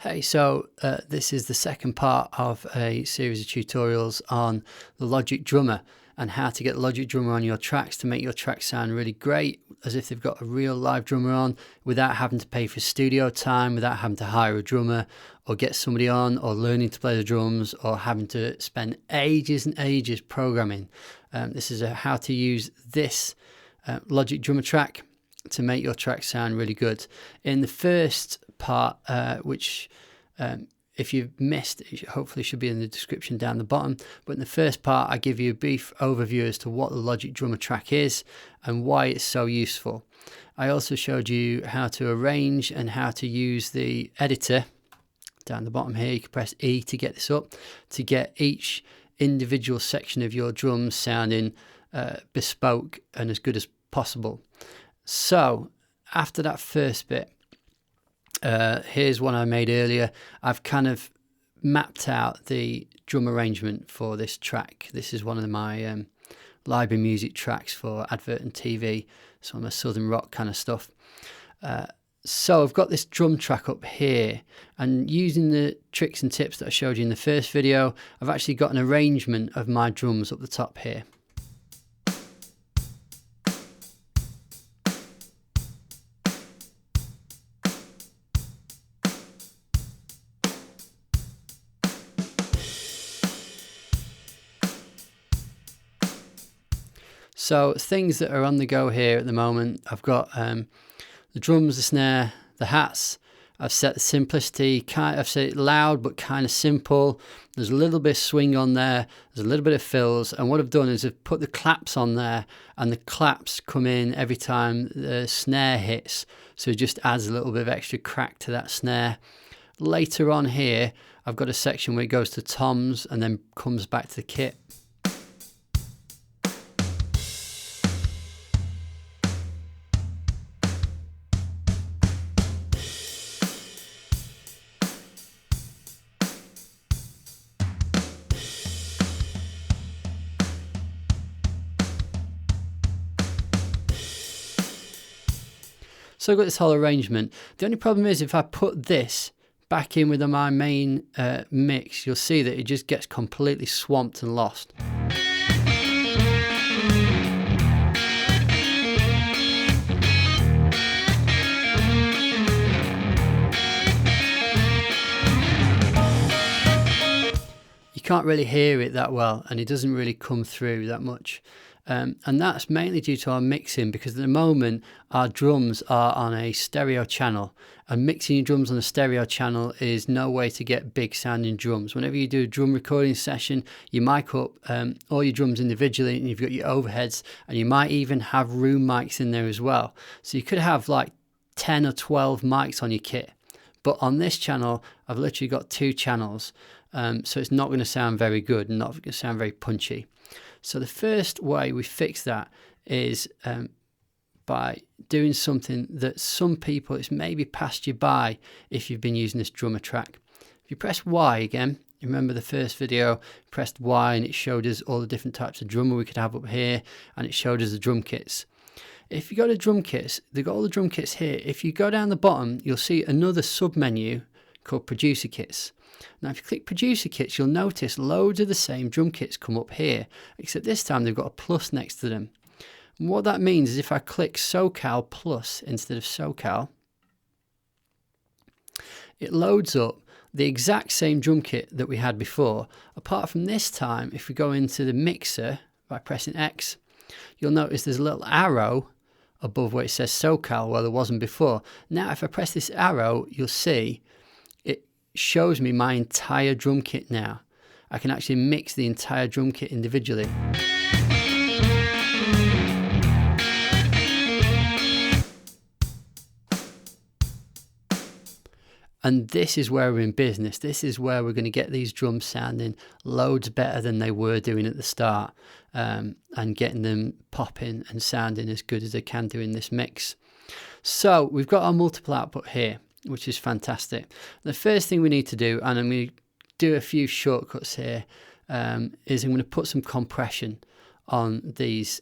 Hey, this is the second part of a series of tutorials on the Logic Drummer and how to get the Logic Drummer on your tracks to make your tracks sound really great, as if they've got a real live drummer on, without having to pay for studio time, without having to hire a drummer or get somebody on, or learning to play the drums, or having to spend ages and ages programming. This is how to use this Logic Drummer track to make your track sound really good. In the first part, which if you've missed, it hopefully should be in the description down the bottom, but in the first part I give you a brief overview as to what the Logic Drummer track is and why it's so useful. I also showed you how to arrange and how to use the editor down the bottom here. You can press E to get this up, to get each individual section of your drums sounding bespoke and as good as possible. So after that first bit, here's one I made earlier. I've kind of mapped out the drum arrangement for this track. This is one of my library music tracks for advert and TV, some of my southern rock kind of stuff. So I've got this drum track up here, and using the tricks and tips that I showed you in the first video, I've actually got an arrangement of my drums up the top here. So things that are on the go here at the moment, I've got the drums, the snare, the hats. I've set the simplicity, I've set it loud but kind of simple. There's a little bit of swing on there, there's a little bit of fills, and what I've done is I've put the claps on there, and the claps come in every time the snare hits, so it just adds a little bit of extra crack to that snare. Later on here, I've got a section where it goes to toms and then comes back to the kit. So I've got this whole arrangement. The only problem is if I put this back in with my main mix, you'll see that it just gets completely swamped and lost. You can't really hear it that well, and it doesn't really come through that much. And that's mainly due to our mixing, because at the moment our drums are on a stereo channel, and mixing your drums on a stereo channel is no way to get big sounding drums. Whenever you do a drum recording session, you mic up all your drums individually, and you've got your overheads, and you might even have room mics in there as well. So you could have like 10 or 12 mics on your kit, but on this channel I've literally got 2 channels, so it's not going to sound very good and not going to sound very punchy. So the first way we fix that is by doing something that some people, it's maybe passed you by if you've been using this drummer track. If you press Y again, you remember the first video, pressed Y and it showed us all the different types of drummer we could have up here, and it showed us the drum kits. If you go to drum kits, they've got all the drum kits here. If you go down the bottom, you'll see another sub menu called producer kits. Now if you click producer kits, you'll notice loads of the same drum kits come up here, except this time they've got a plus next to them. And what that means is if I click SoCal plus instead of SoCal, it loads up the exact same drum kit that we had before, apart from this time if we go into the mixer by pressing X, you'll notice there's a little arrow above where it says SoCal where there wasn't before. Now if I press this arrow, you'll see shows me my entire drum kit now. I can actually mix the entire drum kit individually. And this is where we're in business. This is where we're going to get these drums sounding loads better than they were doing at the start, and getting them popping and sounding as good as they can do in this mix. So we've got our multiple output here, which is fantastic. The first thing we need to do, and I'm going to do a few shortcuts here, is I'm going to put some compression on these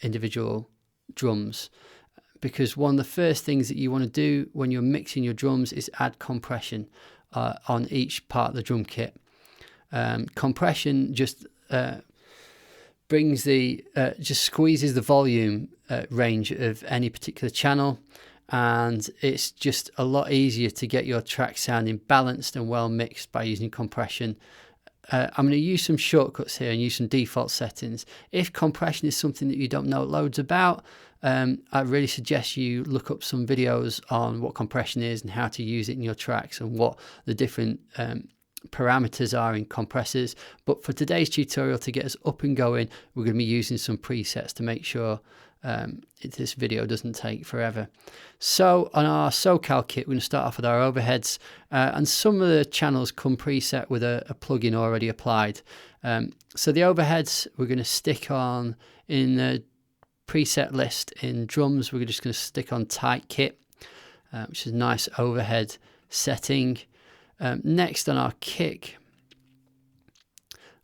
individual drums. because one of the first things that you want to do when you're mixing your drums is add compression on each part of the drum kit. Compression just brings just squeezes the volume range of any particular channel, and it's just a lot easier to get your track sounding balanced and well mixed by using compression. I'm going to use some shortcuts here and use some default settings. If compression is something that you don't know loads about, I really suggest you look up some videos on what compression is and how to use it in your tracks and what the different parameters are in compressors. But for today's tutorial, to get us up and going, we're going to be using some presets to make sure this video doesn't take forever. So on our SoCal kit, we're going to start off with our overheads, and some of the channels come preset with a plugin already applied. So the overheads we're going to stick on in the preset list. In drums, we're just going to stick on tight kit, which is a nice overhead setting. Next on our kick,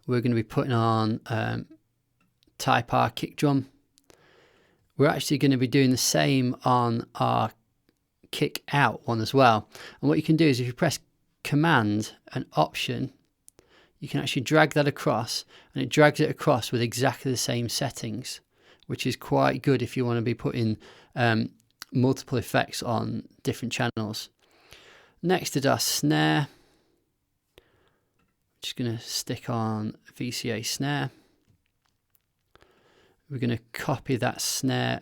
we're going to be putting on Type R kick drum. We're actually going to be doing the same on our kick out one as well. And what you can do is if you press Command and Option, you can actually drag that across, and it drags it across with exactly the same settings, which is quite good if you want to be putting multiple effects on different channels. Next is our snare. Just going to stick on VCA snare. We're going to copy that snare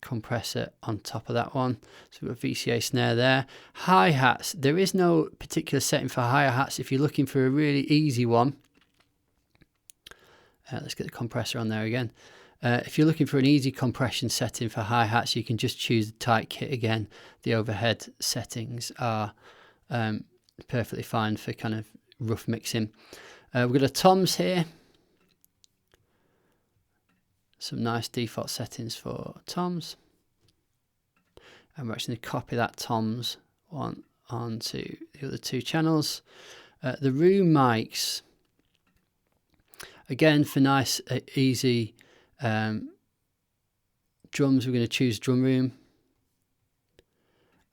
compressor on top of that one. So we've got VCA snare there. Hi-hats. There is no particular setting for hi-hats. If you're looking for a really easy one, let's get the compressor on there again. If you're looking for an easy compression setting for hi-hats, you can just choose the tight kit again. The overhead settings are perfectly fine for kind of rough mixing. We've got a toms here. Some nice default settings for toms. And we're actually going to copy that toms one onto the other two channels. The room mics, again, for nice, easy drums, we're going to choose drum room.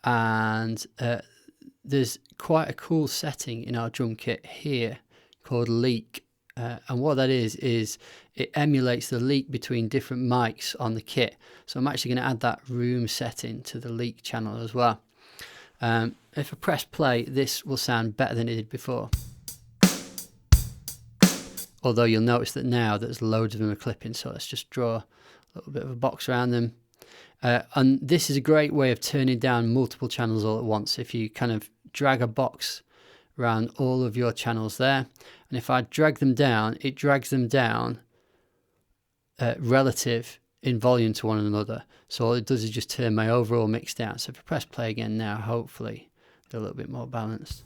And there's quite a cool setting in our drum kit here called leak. And what that is it emulates the leak between different mics on the kit. So I'm actually going to add that room setting to the leak channel as well. If I press play, this will sound better than it did before. Although you'll notice that now there's loads of them are clipping, so let's just draw a little bit of a box around them. And this is a great way of turning down multiple channels all at once. If you kind of drag a box around all of your channels there, and if I drag them down, it drags them down relative in volume to one another. So all it does is just turn my overall mix down. So if I press play again now, hopefully they're a little bit more balanced.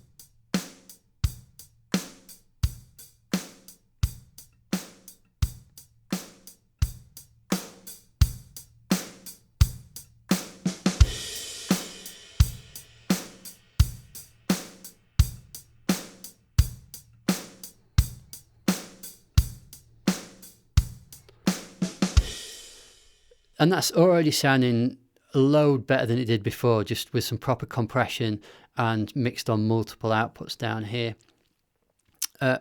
And that's already sounding a load better than it did before, just with some proper compression and mixed on multiple outputs down here. Let's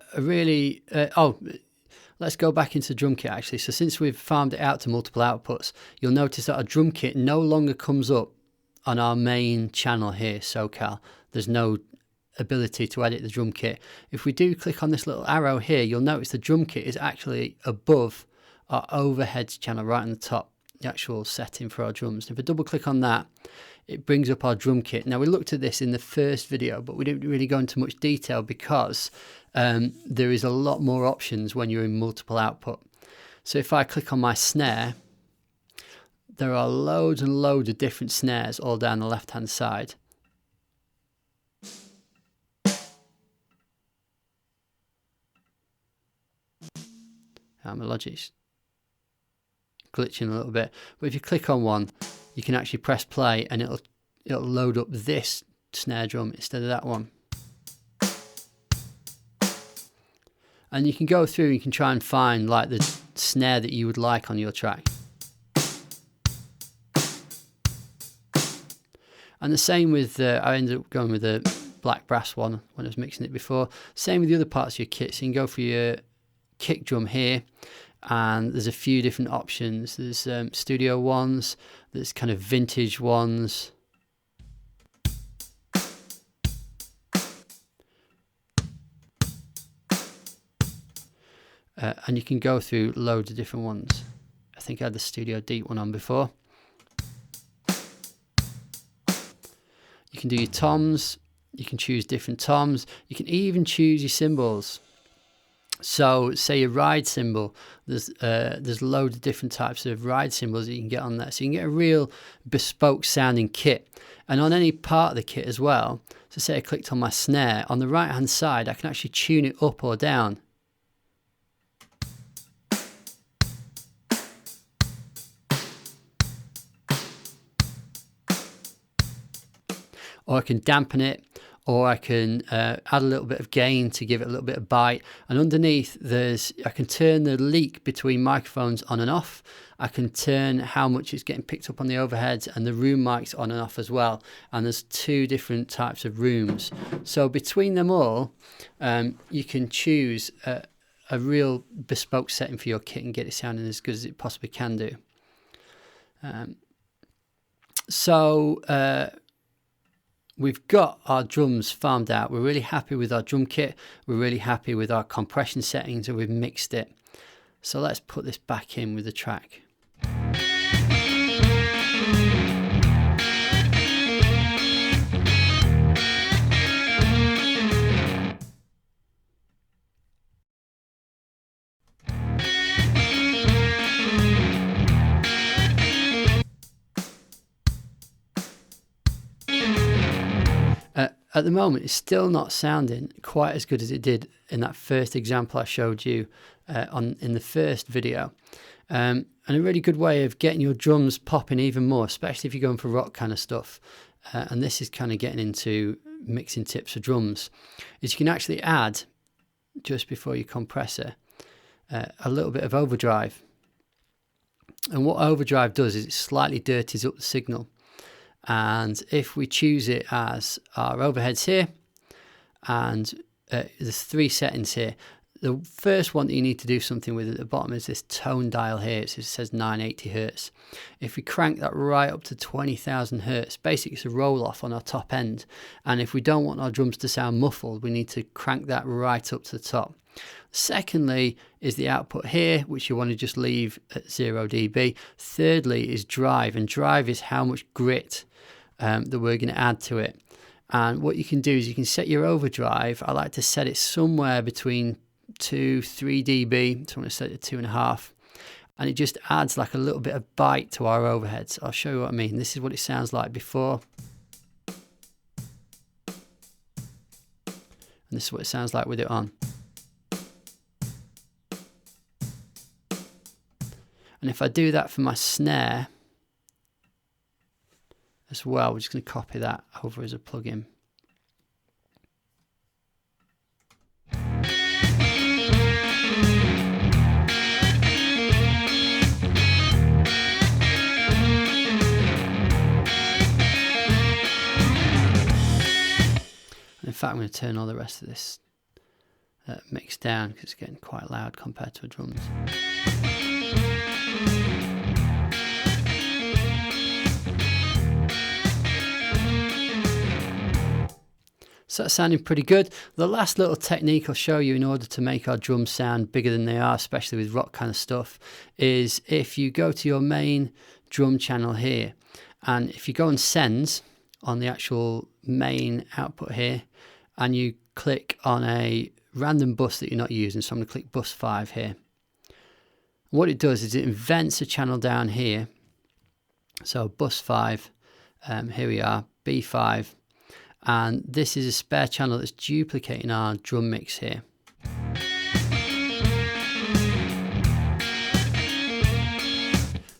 go back into drum kit actually. So since we've farmed it out to multiple outputs, you'll notice that our drum kit no longer comes up on our main channel here, SoCal. There's no ability to edit the drum kit. If we do click on this little arrow here, you'll notice the drum kit is actually above our overheads channel right on the top. The actual setting for our drums. If I double click on that, it brings up our drum kit. Now we looked at this in the first video, but we didn't really go into much detail because there is a lot more options when you're in multiple output. So if I click on my snare, there are loads and loads of different snares all down the left hand side. My Logic's glitching a little bit, but if you click on one, you can actually press play and it'll load up this snare drum instead of that one. And you can go through and you can try and find like the snare that you would like on your track. And the same with, I ended up going with a black brass one when I was mixing it before. Same with the other parts of your kit. So you can go for your kick drum here, and there's a few different options. There's studio ones, there's kind of vintage ones. And you can go through loads of different ones. I think I had the Studio Deep one on before. You can do your toms, you can choose different toms, you can even choose your cymbals. So say your ride cymbal, there's loads of different types of ride cymbals that you can get on there. So you can get a real bespoke sounding kit. And on any part of the kit as well, so say I clicked on my snare, on the right hand side I can actually tune it up or down. Or I can dampen it, or I can add a little bit of gain to give it a little bit of bite. And underneath I can turn the leak between microphones on and off. I can turn how much it's getting picked up on the overheads and the room mics on and off as well. And there's 2 different types of rooms. So between them all, you can choose a real bespoke setting for your kit and get it sounding as good as it possibly can do. We've got our drums farmed out. We're really happy with our drum kit. We're really happy with our compression settings, and we've mixed it. So let's put this back in with the track. At the moment, it's still not sounding quite as good as it did in that first example I showed you in the first video. And a really good way of getting your drums popping even more, especially if you're going for rock kind of stuff, and this is kind of getting into mixing tips for drums, is you can actually add, just before your compressor, a little bit of overdrive. And what overdrive does is it slightly dirties up the signal. And if we choose it as our overheads here, and there's 3 settings here. The first one that you need to do something with at the bottom is this tone dial here. So it says 980 Hertz. If we crank that right up to 20,000 Hertz, basically it's a roll off on our top end. And if we don't want our drums to sound muffled, we need to crank that right up to the top. Secondly is the output here, which you want to just leave at 0 dB. Thirdly is drive, and drive is how much grit that we're going to add to it. And what you can do is you can set your overdrive. I like to set it somewhere between 2-3 dB, so I'm going to set it to 2.5, and it just adds like a little bit of bite to our overheads. I'll show you what I mean. This is what it sounds like before, and this is what it sounds like with it on. And if I do that for my snare as well, we're just going to copy that over as a plugin. And in fact, I'm going to turn all the rest of this mix down because it's getting quite loud compared to a drums. So that's sounding pretty good. The last little technique I'll show you in order to make our drums sound bigger than they are, especially with rock kind of stuff, is if you go to your main drum channel here, and if you go on sends on the actual main output here, and you click on a random bus that you're not using, so I'm going to click bus 5 here. What it does is it invents a channel down here. So bus 5, here we are, B5. And this is a spare channel that's duplicating our drum mix here.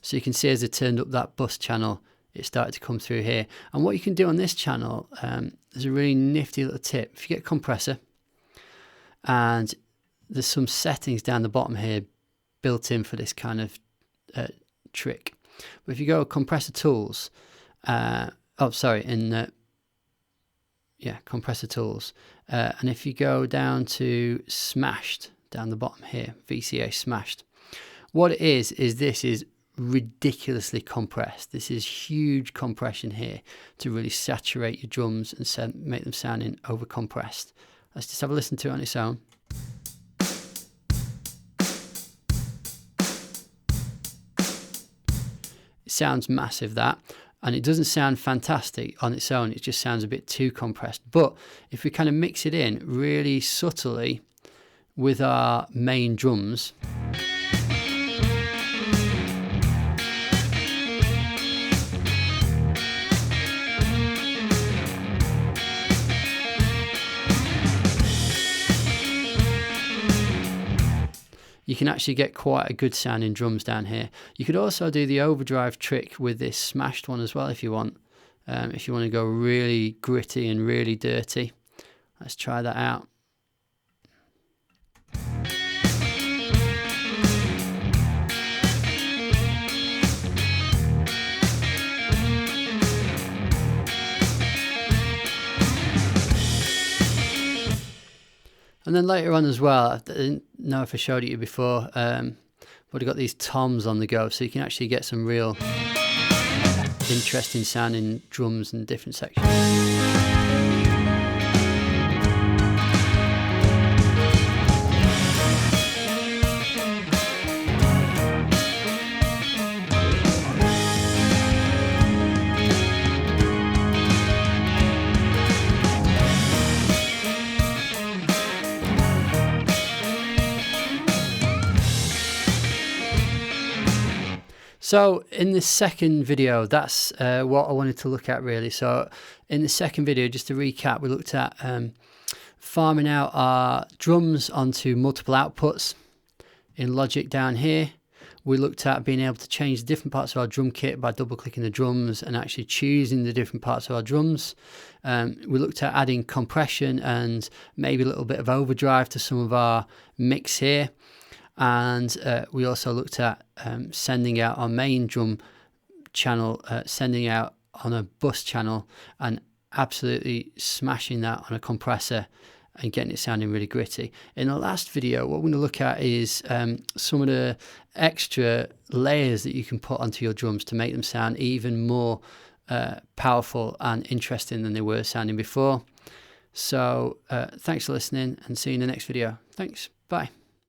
So you can see as I turned up that bus channel, it started to come through here. And what you can do on this channel, there's a really nifty little tip. If you get a compressor, and there's some settings down the bottom here built in for this kind of trick. But if you go compressor tools, yeah, compressor tools. And if you go down to smashed, down the bottom here, VCA smashed, what it is this is ridiculously compressed. This is huge compression here to really saturate your drums and make them sounding over compressed. Let's just have a listen to it on its own. It sounds massive, that, and it doesn't sound fantastic on its own. It just sounds a bit too compressed. But if we kind of mix it in really subtly with our main drums, you can actually get quite a good sounding drums down here. You could also do the overdrive trick with this smashed one as well if you want. If you want to go really gritty and really dirty. Let's try that out. And then later on as well, I didn't know if I showed it you before, but I've got these toms on the go, so you can actually get some real interesting sounding drums in different sections. So in the second video, that's what I wanted to look at really. So in the second video, just to recap, we looked at farming out our drums onto multiple outputs in Logic down here. We looked at being able to change the different parts of our drum kit by double clicking the drums and actually choosing the different parts of our drums. We looked at adding compression and maybe a little bit of overdrive to some of our mix here. And we also looked at sending out our main drum channel, sending out on a bus channel and absolutely smashing that on a compressor and getting it sounding really gritty. In the last video, what we're going to look at is some of the extra layers that you can put onto your drums to make them sound even more powerful and interesting than they were sounding before. So thanks for listening and see you in the next video. Thanks. Bye.